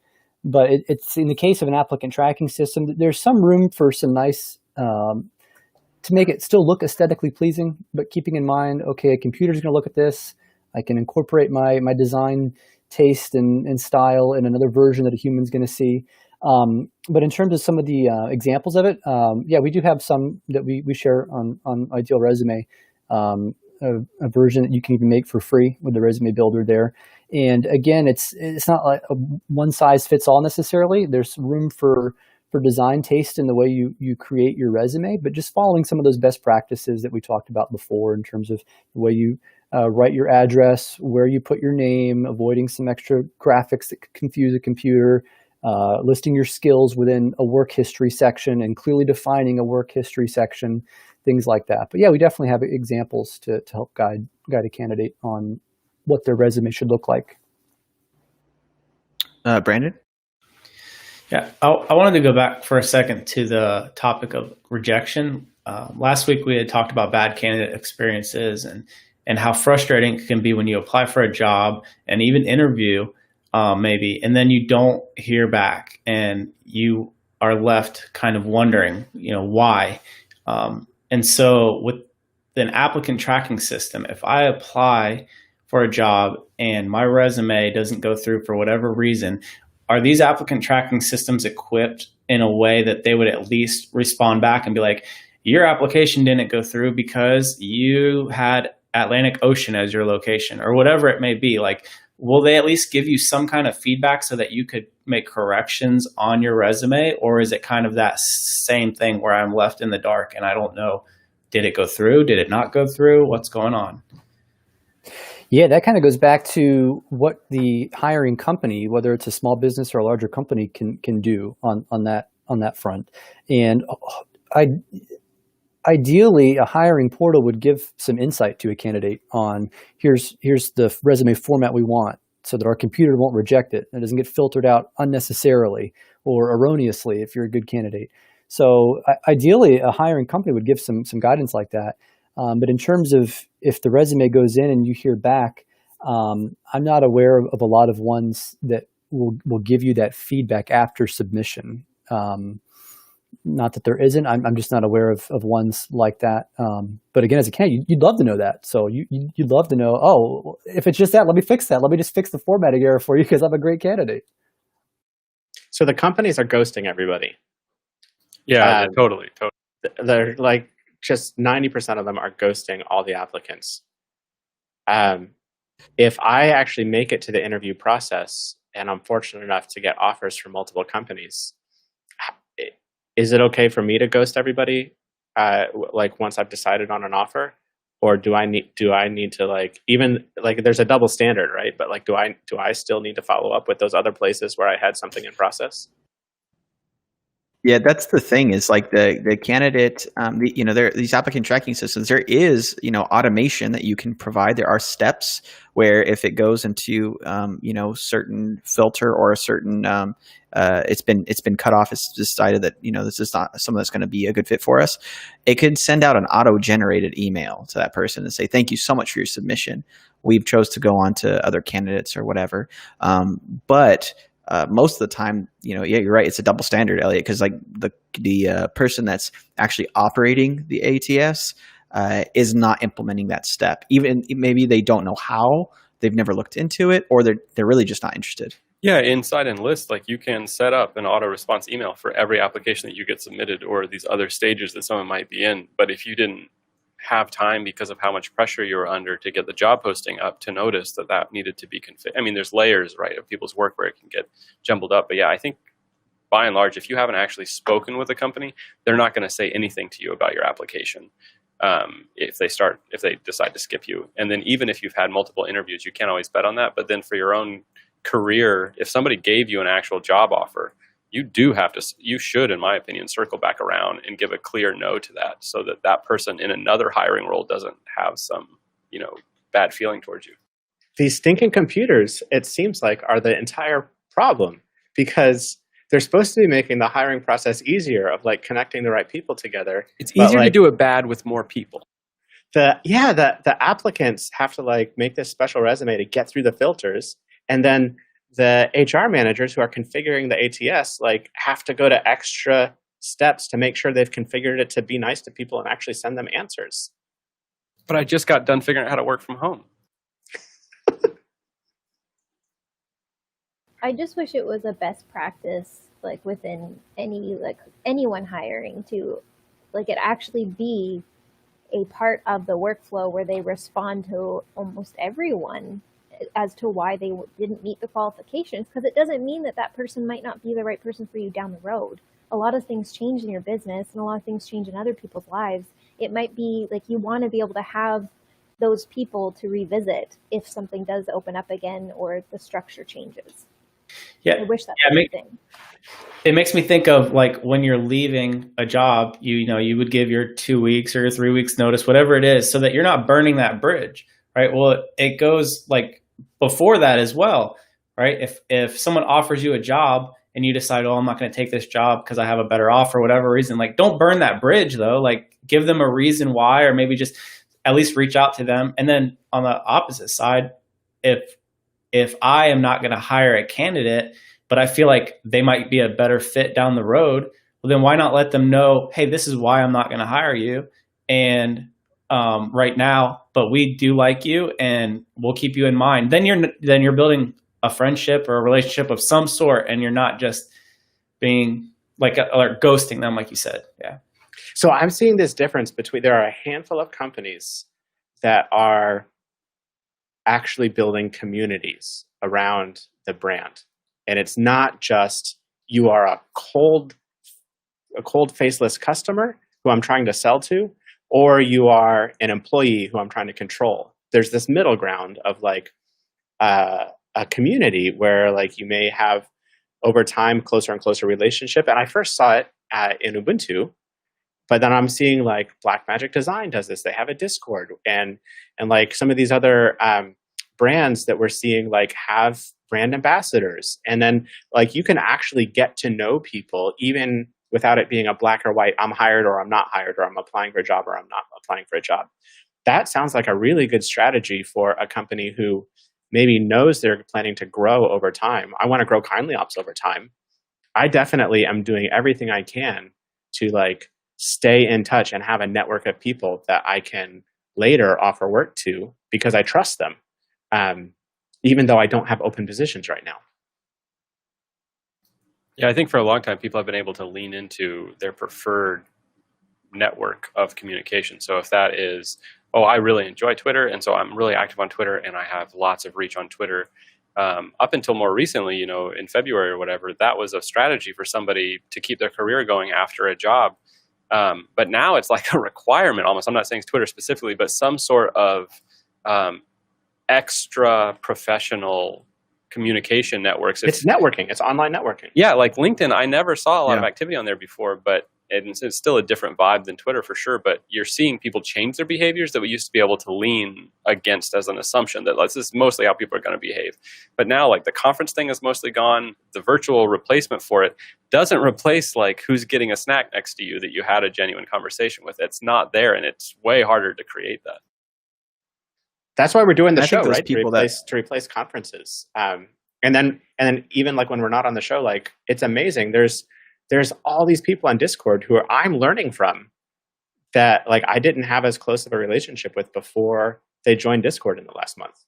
But it's in the case of an applicant tracking system, there's some room for some nice to make it still look aesthetically pleasing, but keeping in mind, okay, a computer's going to look at this. I can incorporate my design taste and style in another version that a human's going to see. But in terms of some of the examples of it, yeah, we do have some that we share on Ideal Resume, a version that you can even make for free with the resume builder there. And again, it's not like a one size fits all necessarily. There's room for design taste in the way you create your resume, but just following some of those best practices that we talked about before in terms of the way you write your address, where you put your name, avoiding some extra graphics that could confuse a computer, listing your skills within a work history section and clearly defining a work history section, things like that. But yeah, we definitely have examples to help guide a candidate on what their resume should look like. Brandon? Yeah, I wanted to go back for a second to the topic of rejection. Last week we had talked about bad candidate experiences and how frustrating it can be when you apply for a job and even interview maybe, and then you don't hear back and you are left kind of wondering, why. And so with an applicant tracking system, if I apply for a job and my resume doesn't go through for whatever reason, are these applicant tracking systems equipped in a way that they would at least respond back and be like, your application didn't go through because you had Atlantic Ocean as your location or whatever it may be? Like, will they at least give you some kind of feedback so that you could make corrections on your resume? Or is it kind of that same thing where I'm left in the dark and I don't know, did it go through? Did it not go through? What's going on? Yeah, that kind of goes back to what the hiring company, whether it's a small business or a larger company, can do on that front. And ideally, a hiring portal would give some insight to a candidate on here's the resume format we want, so that our computer won't reject it and it doesn't get filtered out unnecessarily or erroneously if you're a good candidate. So ideally, a hiring company would give some guidance like that. But in terms of if the resume goes in and you hear back, I'm not aware of a lot of ones that will give you that feedback after submission. Not that there isn't. I'm just not aware of ones like that. But again, as a candidate, you'd love to know that. So you'd love to know, oh, if it's just that, let me fix that. Let me just fix the formatting error for you because I'm a great candidate. So the companies are ghosting everybody. Yeah, totally. They're like, just 90% of them are ghosting all the applicants. If I actually make it to the interview process and I'm fortunate enough to get offers from multiple companies, is it okay for me to ghost everybody? Like once I've decided on an offer, or do I need to like, even like there's a double standard, right? But like, do I still need to follow up with those other places where I had something in process? Yeah, that's the thing is like the candidate, these applicant tracking systems, there is, automation that you can provide. There are steps where if it goes into, certain filter or a certain, it's been cut off, it's decided that, this is not someone that's going to be a good fit for us. It could send out an auto-generated email to that person and say, thank you so much for your submission. We've chose to go on to other candidates or whatever. But most of the time, yeah, you're right. It's a double standard, Elliot, because like the person that's actually operating the ATS is not implementing that step. Even maybe they don't know how, they've never looked into it, or they're really just not interested. Yeah, inside Enlist, like you can set up an auto response email for every application that you get submitted or these other stages that someone might be in. But if you didn't have time because of how much pressure you were under to get the job posting up to notice that needed to be configured. I mean, there's layers, right, of people's work where it can get jumbled up. But yeah, I think by and large, if you haven't actually spoken with a company, they're not going to say anything to you about your application if they decide to skip you. And then even if you've had multiple interviews, you can't always bet on that. But then for your own career, if somebody gave you an actual job offer, you should, in my opinion, circle back around and give a clear no to that so that person in another hiring role doesn't have some, bad feeling towards you. These stinking computers, it seems like, are the entire problem, because they're supposed to be making the hiring process easier of like connecting the right people together. It's But, easier to like, do it bad with more people. the applicants have to like make this special resume to get through the filters, and then the HR managers who are configuring the ATS like have to go to extra steps to make sure they've configured it to be nice to people and actually send them answers. But I just got done figuring out how to work from home. I just wish it was a best practice, like within anyone hiring, to like it actually be a part of the workflow where they respond to almost everyone as to why they didn't meet the qualifications, because it doesn't mean that that person might not be the right person for you down the road. A lot of things change in your business and a lot of things change in other people's lives. It might be like you want to be able to have those people to revisit if something does open up again or the structure changes. Yeah, I wish that yeah, was a thing. it makes me think of like when you're leaving a job, you would give your 2 weeks or your 3 weeks notice, whatever it is, so that you're not burning that bridge, right? Well, it goes like before that as well, right? If someone offers you a job and you decide, oh, I'm not going to take this job because I have a better offer, whatever reason, like don't burn that bridge though. Like give them a reason why, or maybe just at least reach out to them. And then on the opposite side, if I am not going to hire a candidate, but I feel like they might be a better fit down the road, well, then why not let them know, hey, this is why I'm not going to hire you, and right now, but we do like you, and we'll keep you in mind. Then you're building a friendship or a relationship of some sort, and you're not just being like or ghosting them, like you said. Yeah. So I'm seeing this difference between, there are a handful of companies that are actually building communities around the brand. And it's not just you are a cold faceless customer who I'm trying to sell to, or you are an employee who I'm trying to control. There's this middle ground of like a community where like you may have over time closer and closer relationship. And I first saw it in Ubuntu, but then I'm seeing like Blackmagic Design does this. They have a Discord, and like some of these other brands that we're seeing like have brand ambassadors. And then like you can actually get to know people even without it being a black or white, I'm hired or I'm not hired, or I'm applying for a job or I'm not applying for a job. That sounds like a really good strategy for a company who maybe knows they're planning to grow over time. I want to grow Kindly Ops over time. I definitely am doing everything I can to like stay in touch and have a network of people that I can later offer work to because I trust them, even though I don't have open positions right now. Yeah, I think for a long time, people have been able to lean into their preferred network of communication. So if that is, oh, I really enjoy Twitter, and so I'm really active on Twitter, and I have lots of reach on Twitter. Up until more recently, you know, in February or whatever, that was a strategy for somebody to keep their career going after a job. But now it's like a requirement almost. I'm not saying it's Twitter specifically, but some sort of extra professional communication networks. It's networking. It's online networking. Yeah, like LinkedIn, I never saw a lot of activity on there before, but it's still a different vibe than Twitter for sure. But you're seeing people change their behaviors that we used to be able to lean against as an assumption that this is mostly how people are going to behave. But now, like the conference thing is mostly gone. The virtual replacement for it doesn't replace like who's getting a snack next to you that you had a genuine conversation with. It's not there, and it's way harder to create that. That's why we're doing the show, right? To replace conferences. And then even like when we're not on the show, like it's amazing. There's all these people on Discord who I'm learning from that like I didn't have as close of a relationship with before they joined Discord in the last month.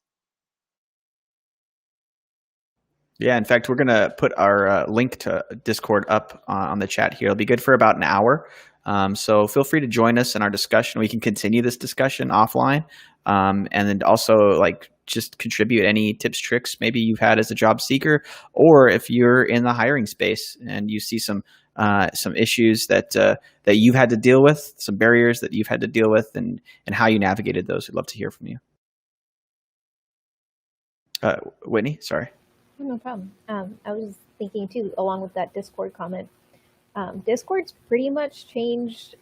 Yeah, in fact, we're going to put our link to Discord up on the chat here. It'll be good for about an hour. So feel free to join us in our discussion. We can continue this discussion offline. And then also like just contribute any tips, tricks maybe you've had as a job seeker, or if you're in the hiring space and you see some issues that you've had to deal with, some barriers that you've had to deal with, and how you navigated those. We'd love to hear from you. Whitney, sorry. No problem. I was thinking too, along with that Discord comment, Discord's pretty much changed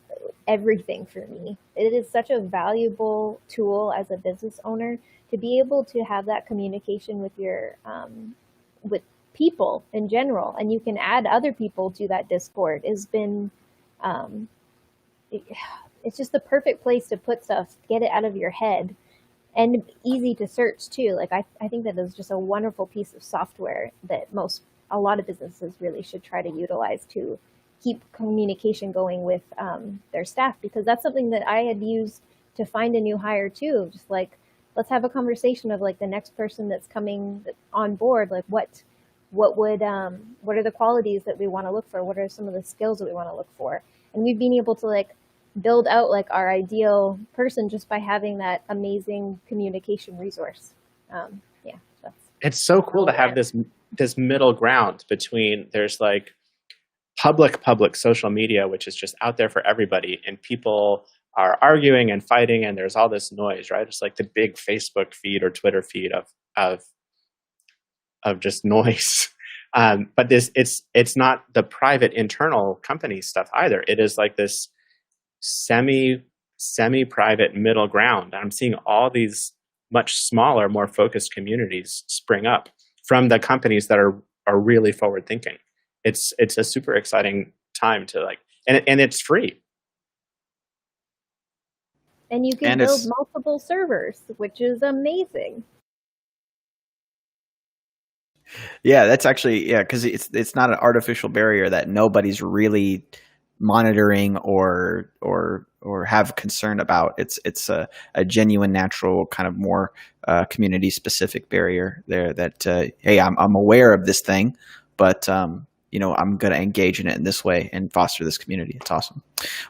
everything for me. It is such a valuable tool as a business owner to be able to have that communication with your with people in general, and you can add other people to that Discord, has been it's just the perfect place to put stuff, get it out of your head, and easy to search too. Like I think that is just a wonderful piece of software that a lot of businesses really should try to utilize to keep communication going with their staff, because that's something that I had used to find a new hire too. Just like, let's have a conversation of like the next person that's coming on board. Like what are the qualities that we want to look for? What are some of the skills that we want to look for? And we've been able to like build out like our ideal person just by having that amazing communication resource. It's so cool to have this middle ground between, there's like public social media, which is just out there for everybody, and people are arguing and fighting, and there's all this noise, right? It's like the big Facebook feed or Twitter feed of just noise. But it's not the private internal company stuff either. It is like this semi-private middle ground. I'm seeing all these much smaller, more focused communities spring up from the companies that are really forward thinking. It's a super exciting time to like, and it's free. And you can build multiple servers, which is amazing. Yeah, that's actually, because it's not an artificial barrier that nobody's really monitoring or have concern about. It's a genuine, natural, kind of more community specific barrier there that hey, I'm aware of this thing, but I'm going to engage in it in this way and foster this community. It's awesome.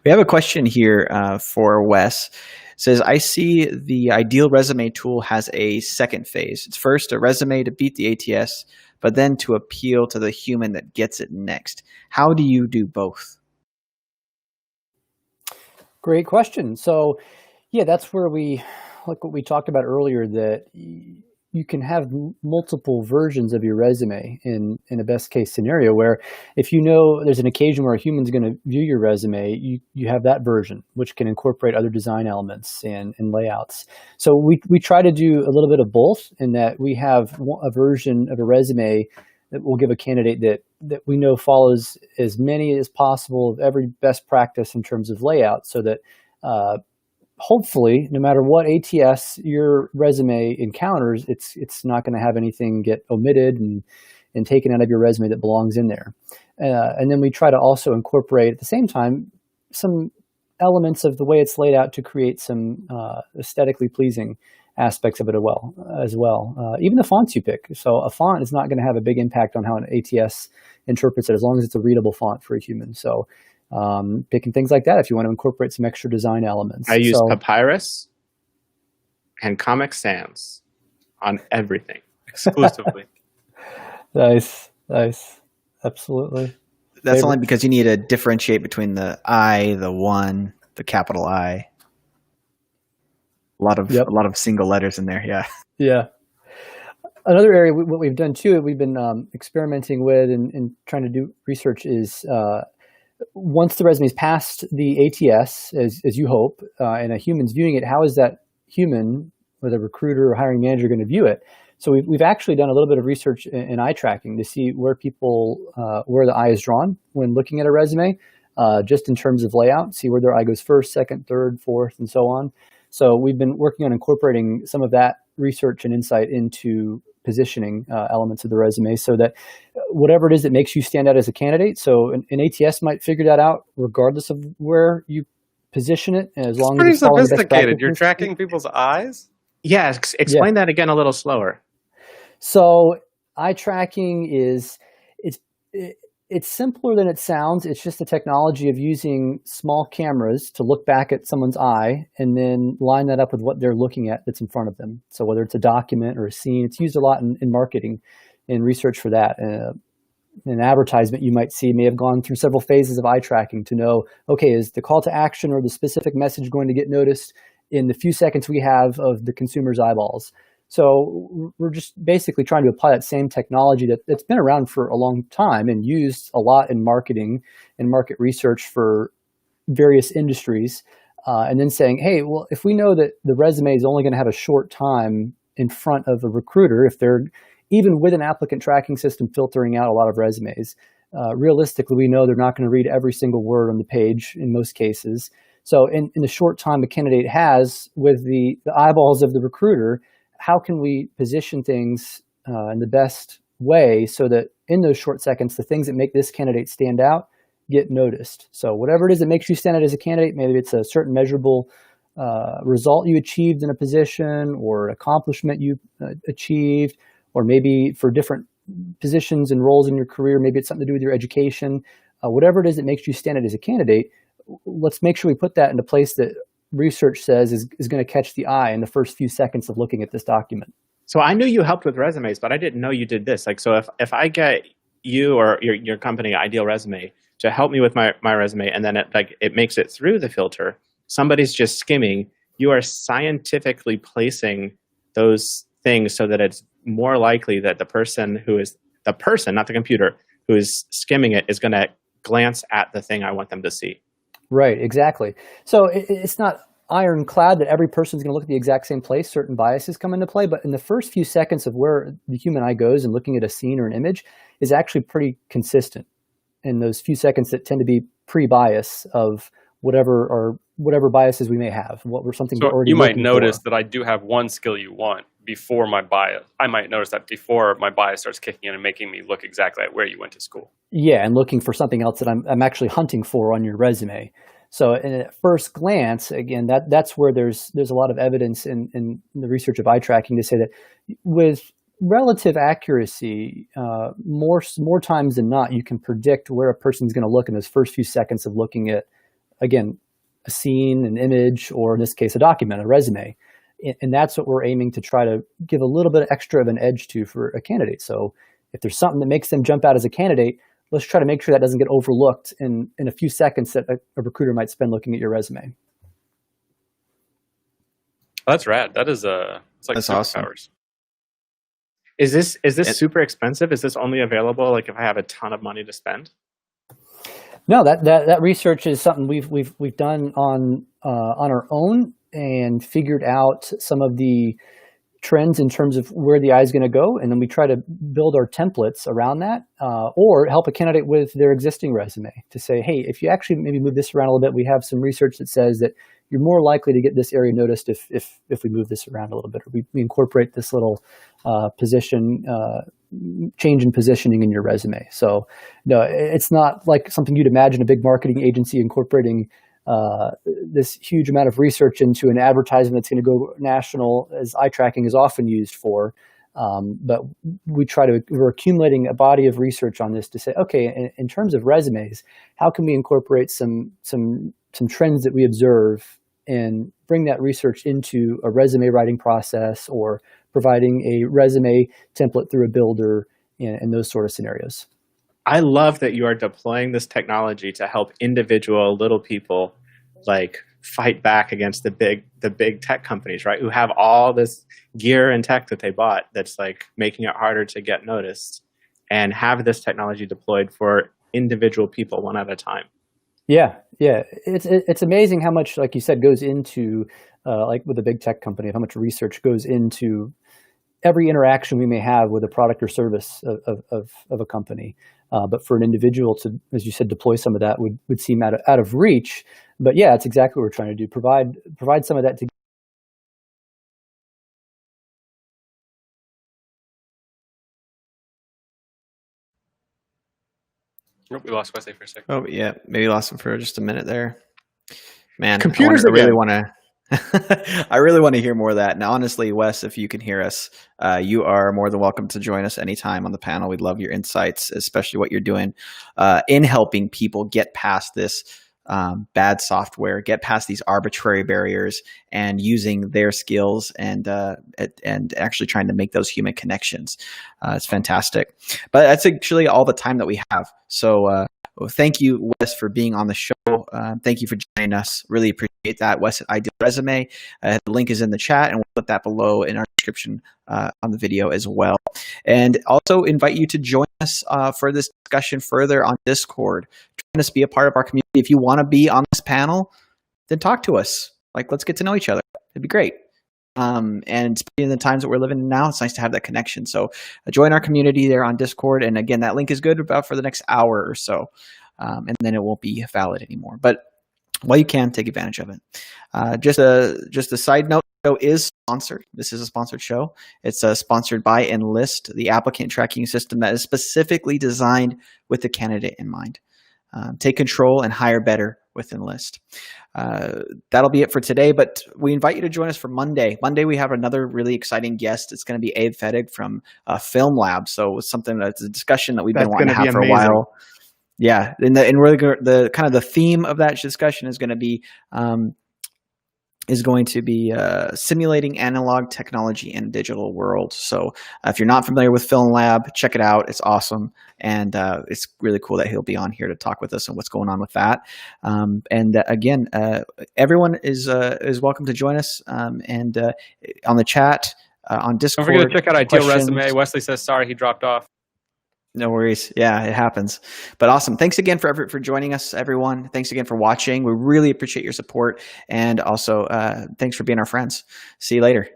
We have a question here for Wes. It says, I see the ideal resume tool has a second phase. It's first a resume to beat the ATS, but then to appeal to the human that gets it next. How do you do both? Great question. So, yeah, that's where like what we talked about earlier, that you can have multiple versions of your resume in a best case scenario, where if you know there's an occasion where a human's going to view your resume, you have that version, which can incorporate other design elements and layouts. So we try to do a little bit of both, in that we have a version of a resume that will give a candidate that we know follows as many as possible of every best practice in terms of layout, so that hopefully, no matter what ATS your resume encounters, it's not going to have anything get omitted and taken out of your resume that belongs in there. And then we try to also incorporate at the same time some elements of the way it's laid out to create some aesthetically pleasing aspects of it as well. Even the fonts you pick. So a font is not going to have a big impact on how an ATS interprets it, as long as it's a readable font for a human. So picking things like that if you want to incorporate some extra design elements. I use Papyrus and Comic Sans on everything exclusively. Nice. Absolutely. That's only because you need to differentiate between the I, the one, the capital I. A lot of single letters in there. Yeah. Yeah. Another area, what we've done too, we've been experimenting with and trying to do research is, once the resume is past the ATS, as you hope, and a human's viewing it, how is that human, whether recruiter or hiring manager, going to view it? So we've actually done a little bit of research in eye tracking to see where the eye is drawn when looking at a resume, just in terms of layout, see where their eye goes first, second, third, fourth, and so on. So we've been working on incorporating some of that research and insight into positioning elements of the resume, so that whatever it is that makes you stand out as a candidate. So an ATS might figure that out regardless of where you position it, as long as it's pretty sophisticated. You're tracking people's eyes? Yeah, explain that again a little slower. So eye tracking it's simpler than it sounds. It's just the technology of using small cameras to look back at someone's eye and then line that up with what they're looking at that's in front of them. So whether it's a document or a scene, it's used a lot in marketing and research for that. An advertisement you might see may have gone through several phases of eye tracking to know, okay, is the call to action or the specific message going to get noticed in the few seconds we have of the consumer's eyeballs? So we're just basically trying to apply that same technology that's been around for a long time and used a lot in marketing and market research for various industries. And then saying, hey, well, if we know that the resume is only going to have a short time in front of a recruiter, if they're even with an applicant tracking system filtering out a lot of resumes, realistically, we know they're not going to read every single word on the page in most cases. So in the short time a candidate has with the eyeballs of the recruiter, how can we position things in the best way so that in those short seconds, the things that make this candidate stand out get noticed? So whatever it is that makes you stand out as a candidate, maybe it's a certain measurable result you achieved in a position or accomplishment you achieved, or maybe for different positions and roles in your career, maybe it's something to do with your education. Whatever it is that makes you stand out as a candidate, let's make sure we put that in a place that research says is going to catch the eye in the first few seconds of looking at this document. So I knew you helped with resumes, but I didn't know you did this. Like, so if I get you or your company, Ideal Resume, to help me with my resume, and then it makes it through the filter, somebody's just skimming, you are scientifically placing those things so that it's more likely that the person, not the computer, who is skimming it is going to glance at the thing I want them to see. Right, exactly. So it's not ironclad that every person's going to look at the exact same place. Certain biases come into play, but in the first few seconds of where the human eye goes and looking at a scene or an image is actually pretty consistent. In those few seconds that tend to be pre-bias of whatever biases we may have, what were something. So already you might looking notice for. that I do have one skill you want before my bias. I might notice that before my bias starts kicking in and making me look exactly at where you went to school. Yeah, and looking for something else that I'm actually hunting for on your resume. So at first glance, again, that's where there's a lot of evidence in the research of eye tracking to say that with relative accuracy, more times than not, you can predict where a person's going to look in those first few seconds of looking at, again, a scene, an image, or in this case, a document, a resume. And that's what we're aiming to try to give a little bit extra of an edge to for a candidate. So if there's something that makes them jump out as a candidate, let's try to make sure that doesn't get overlooked in a few seconds that a recruiter might spend looking at your resume. That's rad. It's like That's superpowers. awesome. Is this super expensive? Is this only available like if I have a ton of money to spend? No, that research is something we've done on our own and figured out some of the trends in terms of where the eye is going to go, and then we try to build our templates around that, or help a candidate with their existing resume to say, hey, if you actually maybe move this around a little bit, we have some research that says that you're more likely to get this area noticed if we move this around a little bit, or we incorporate this little change in positioning in your resume. So no, it's not like something you'd imagine a big marketing agency incorporating this huge amount of research into an advertisement that's going to go national, as eye tracking is often used for. But we're accumulating a body of research on this to say, okay, in terms of resumes, how can we incorporate some trends that we observe and bring that research into a resume writing process, or providing a resume template through a builder in those sort of scenarios. I love that you are deploying this technology to help individual little people like fight back against the big tech companies, right? Who have all this gear and tech that they bought that's like making it harder to get noticed, and have this technology deployed for individual people one at a time. Yeah. It's amazing how much, like you said, goes into like with a big tech company, how much research goes into every interaction we may have with a product or service of a company. But for an individual to, as you said, deploy some of that would seem out of reach. But yeah, it's exactly what we're trying to do. Provide some of that to. Nope, we lost Wesley for a second. Oh yeah, maybe lost him for just a minute there. Man, Computers I really again. want to. I really want to hear more of that. And honestly, Wes, if you can hear us, you are more than welcome to join us anytime on the panel. We'd love your insights, especially what you're doing in helping people get past this bad software, get past these arbitrary barriers, and using their skills and actually trying to make those human connections. It's fantastic. But that's actually all the time that we have. So thank you, Wes, for being on the show. Thank you for joining us. Really appreciate that. Wes at Ideal Resume. The link is in the chat, and we'll put that below in our description on the video as well. And also invite you to join us for this discussion further on Discord. Join us, be a part of our community. If you want to be on this panel, then talk to us. Like, let's get to know each other. It'd be great. And in the times that we're living in now, it's nice to have that connection. So join our community there on Discord. And again, that link is good about for the next hour or so. And then it won't be valid anymore. But while you can, take advantage of it. Just a side note, the show is sponsored. This is a sponsored show. It's sponsored by Enlist, the applicant tracking system that is specifically designed with the candidate in mind. Take control and hire better with Enlist. That'll be it for today, but we invite you to join us for Monday. Monday, we have another really exciting guest. It's going to be Abe Fettig from Film Lab. So it's something that's a discussion that we've been wanting to have for a while. Yeah, and we're the kind of the theme of that discussion is going to be simulating analog technology in a digital world. So if you're not familiar with Film Lab, check it out. It's awesome, and it's really cool that he'll be on here to talk with us and what's going on with that. Again, everyone is welcome to join us and on the chat on Discord. Don't forget to check out Ideal Resume. Wesley says sorry he dropped off. No worries. Yeah, it happens. But awesome. Thanks again for joining us, everyone. Thanks again for watching. We really appreciate your support. And also, thanks for being our friends. See you later.